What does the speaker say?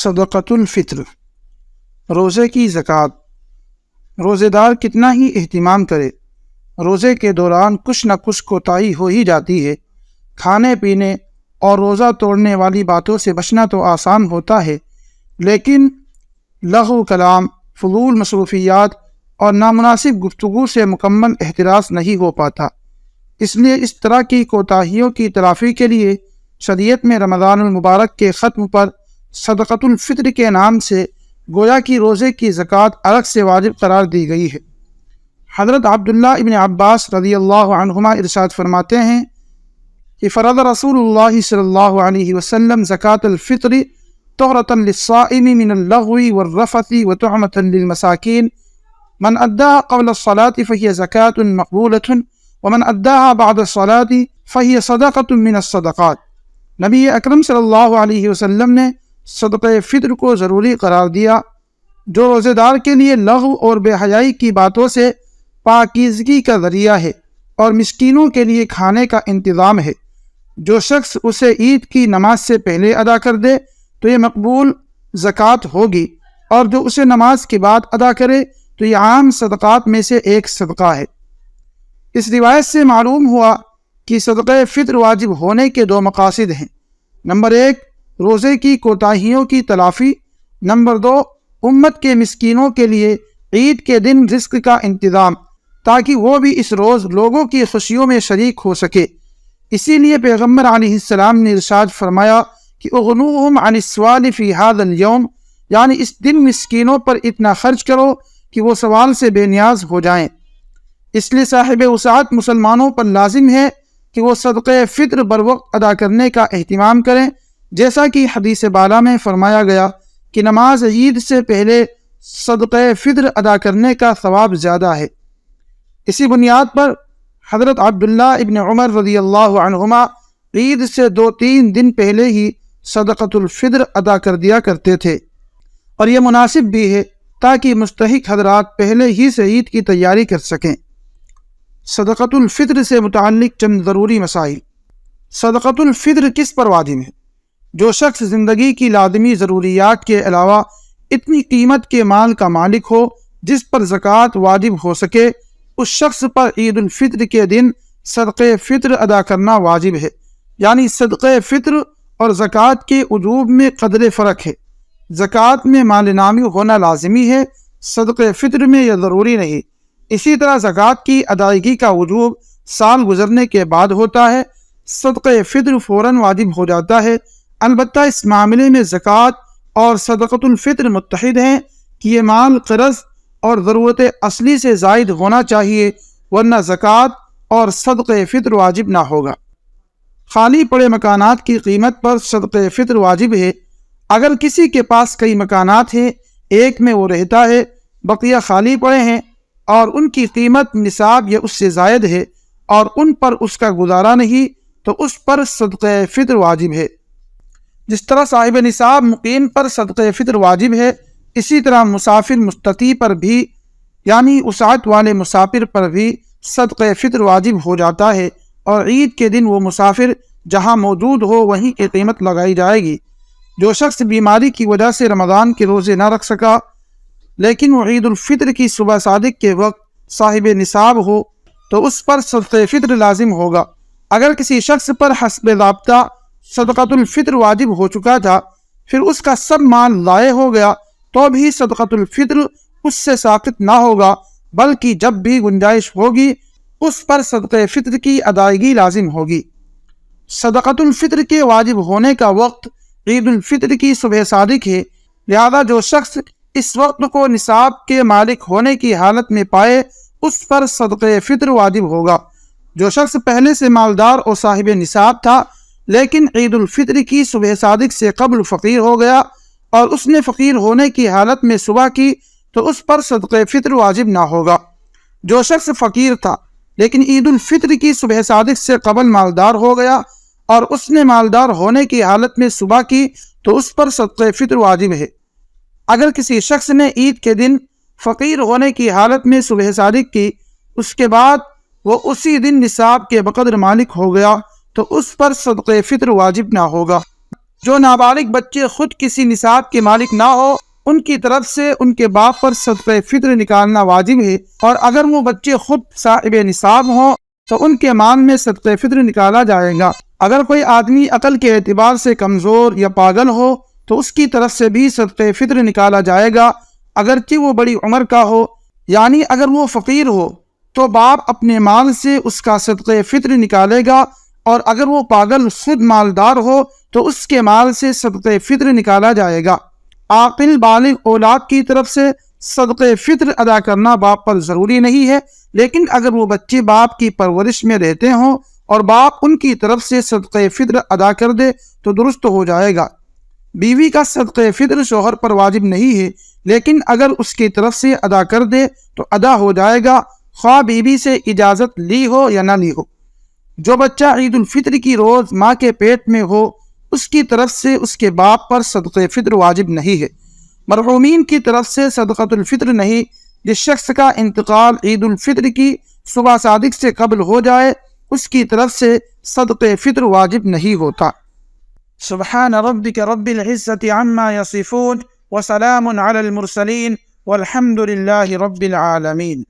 صدقۃ الفطر، روزے کی زکوٰۃ۔ روزے دار کتنا ہی اہتمام کرے، روزے کے دوران کچھ نہ کچھ کوتاہی ہو ہی جاتی ہے۔ کھانے پینے اور روزہ توڑنے والی باتوں سے بچنا تو آسان ہوتا ہے، لیکن لغو کلام، فضول مصروفیات اور نامناسب گفتگو سے مکمل احتراز نہیں ہو پاتا۔ اس لیے اس طرح کی کوتاہیوں کی تلافی کے لیے شریعت میں رمضان المبارک کے ختم پر صدقۃ الفطر کے نام سے گویا کی روزے کی زکوٰۃ الگ سے واجب قرار دی گئی ہے۔ حضرت عبداللہ ابن عباس رضی اللہ عنہما ارشاد فرماتے ہیں کہ فرض رسول اللہ صلی اللہ علیہ وسلم زکوٰۃ الفطر طہرۃ للصائم من اللغو والرفث وطعمۃ للمساکین، من اداها قبل الصلاة فهي زکوٰۃ مقبولۃ ومن اداها بعد الصلاة فهي صدقۃ من الصدقات۔ نبی اکرم صلی اللہ علیہ وسلم نے صدقہ فطر کو ضروری قرار دیا، جو روزے دار کے لیے لغو اور بے حیائی کی باتوں سے پاکیزگی کا ذریعہ ہے اور مسکینوں کے لیے کھانے کا انتظام ہے۔ جو شخص اسے عید کی نماز سے پہلے ادا کر دے تو یہ مقبول زکوٰۃ ہوگی، اور جو اسے نماز کے بعد ادا کرے تو یہ عام صدقات میں سے ایک صدقہ ہے۔ اس روایت سے معلوم ہوا کہ صدقہ فطر واجب ہونے کے دو مقاصد ہیں: نمبر 1 روزے کی کوتاہیوں کی تلافی، نمبر 2 امت کے مسکینوں کے لیے عید کے دن رزق کا انتظام، تاکہ وہ بھی اس روز لوگوں کی خوشیوں میں شریک ہو سکے۔ اسی لیے پیغمبر علیہ السلام نے ارشاد فرمایا کہ اغنوہم عن السؤال فی ھذا اليوم، یعنی اس دن مسکینوں پر اتنا خرچ کرو کہ وہ سوال سے بے نیاز ہو جائیں۔ اس لیے صاحب وسعت مسلمانوں پر لازم ہے کہ وہ صدقہ فطر بروقت ادا کرنے کا اہتمام کریں، جیسا کہ حدیث بالا میں فرمایا گیا کہ نماز عید سے پہلے صدقہ فطر ادا کرنے کا ثواب زیادہ ہے۔ اسی بنیاد پر حضرت عبداللہ ابن عمر رضی اللہ عنہما عید سے 2-3 دن پہلے ہی صدقۃ الفطر ادا کر دیا کرتے تھے، اور یہ مناسب بھی ہے تاکہ مستحق حضرات پہلے ہی سے عید کی تیاری کر سکیں۔ صدقۃ الفطر سے متعلق چند ضروری مسائل۔ صدقۃ الفطر کس پر واجب ہے؟ جو شخص زندگی کی لازمی ضروریات کے علاوہ اتنی قیمت کے مال کا مالک ہو جس پر زکوٰۃ واجب ہو سکے، اس شخص پر عید الفطر کے دن صدقہ فطر ادا کرنا واجب ہے۔ یعنی صدقہ فطر اور زکوٰۃ کے وجوب میں قدر فرق ہے۔ زکوٰۃ میں مال نامی ہونا لازمی ہے، صدقہ فطر میں یہ ضروری نہیں۔ اسی طرح زکوٰۃ کی ادائیگی کا وجوب سال گزرنے کے بعد ہوتا ہے، صدقہ فطر فوراً واجب ہو جاتا ہے۔ البتہ اس معاملے میں زکوٰۃ اور صدقۃ الفطر متحد ہیں کہ یہ مال قرض اور ضرورت اصلی سے زائد ہونا چاہیے، ورنہ زکوٰۃ اور صدقہ فطر واجب نہ ہوگا۔ خالی پڑے مکانات کی قیمت پر صدقہ فطر واجب ہے۔ اگر کسی کے پاس کئی مکانات ہیں، ایک میں وہ رہتا ہے، بقیہ خالی پڑے ہیں اور ان کی قیمت نصاب یا اس سے زائد ہے اور ان پر اس کا گزارا نہیں، تو اس پر صدقہ فطر واجب ہے۔ جس طرح صاحب نصاب مقیم پر صدقہ فطر واجب ہے، اسی طرح مسافر مستطیع پر بھی، یعنی وسعت والے مسافر پر بھی صدقہ فطر واجب ہو جاتا ہے، اور عید کے دن وہ مسافر جہاں موجود ہو وہیں کی قیمت لگائی جائے گی۔ جو شخص بیماری کی وجہ سے رمضان کے روزے نہ رکھ سکا لیکن وہ عید الفطر کی صبح صادق کے وقت صاحب نصاب ہو تو اس پر صدقہ فطر لازم ہوگا۔ اگر کسی شخص پر حسب ضابطہ صدقۃ الفطر واجب ہو چکا تھا، پھر اس کا سب مال ضائع ہو گیا، تو بھی صدقۃ الفطر اس سے ساقط نہ ہوگا، بلکہ جب بھی گنجائش ہوگی اس پر صدقہ فطر کی ادائیگی لازم ہوگی۔ صدقۃ الفطر کے واجب ہونے کا وقت عید الفطر کی صبح صادق ہے، لہذا جو شخص اس وقت کو نصاب کے مالک ہونے کی حالت میں پائے اس پر صدقہ فطر واجب ہوگا۔ جو شخص پہلے سے مالدار اور صاحب نصاب تھا لیکن عید الفطر کی صبح صادق سے قبل فقیر ہو گیا اور اس نے فقیر ہونے کی حالت میں صبح کی، تو اس پر صدقہ فطر واجب نہ ہوگا۔ جو شخص فقیر تھا لیکن عید الفطر کی صبح صادق سے قبل مالدار ہو گیا اور اس نے مالدار ہونے کی حالت میں صبح کی، تو اس پر صدقہ فطر واجب ہے۔ اگر کسی شخص نے عید کے دن فقیر ہونے کی حالت میں صبح صادق کی، اس کے بعد وہ اسی دن نصاب کے بقدر مالک ہو گیا، تو اس پر صدقہ فطر واجب نہ ہوگا۔ جو نابالغ بچے خود کسی نصاب کے مالک نہ ہو ان کی طرف سے ان کے باپ پر صدقہ فطر نکالنا واجب ہے، اور اگر وہ بچے خود صاحب نصاب ہوں تو ان کے مال میں صدقہ فطر نکالا جائے گا۔ اگر کوئی آدمی عقل کے اعتبار سے کمزور یا پاگل ہو تو اس کی طرف سے بھی صدقہ فطر نکالا جائے گا، اگرچہ وہ بڑی عمر کا ہو۔ یعنی اگر وہ فقیر ہو تو باپ اپنے مال سے اس کا صدقہ فطر نکالے گا، اور اگر وہ پاگل خود مالدار ہو تو اس کے مال سے صدقہ فطر نکالا جائے گا۔ عاقل بالغ اولاد کی طرف سے صدقہ فطر ادا کرنا باپ پر ضروری نہیں ہے، لیکن اگر وہ بچے باپ کی پرورش میں رہتے ہوں اور باپ ان کی طرف سے صدقہ فطر ادا کر دے تو درست ہو جائے گا۔ بیوی کا صدقہ فطر شوہر پر واجب نہیں ہے، لیکن اگر اس کی طرف سے ادا کر دے تو ادا ہو جائے گا، خواہ بیوی سے اجازت لی ہو یا نہ لی ہو۔ جو بچہ عید الفطر کی روز ماں کے پیٹ میں ہو اس کی طرف سے اس کے باپ پر صدقہ فطر واجب نہیں ہے۔ مرحومین کی طرف سے صدقۃ الفطر نہیں۔ جس شخص کا انتقال عید الفطر کی صبح صادق سے قبل ہو جائے اس کی طرف سے صدقہ فطر واجب نہیں ہوتا۔ سبحان ربک رب العزة عما یصفون وسلام علی المرسلین والحمد للہ رب العالمین۔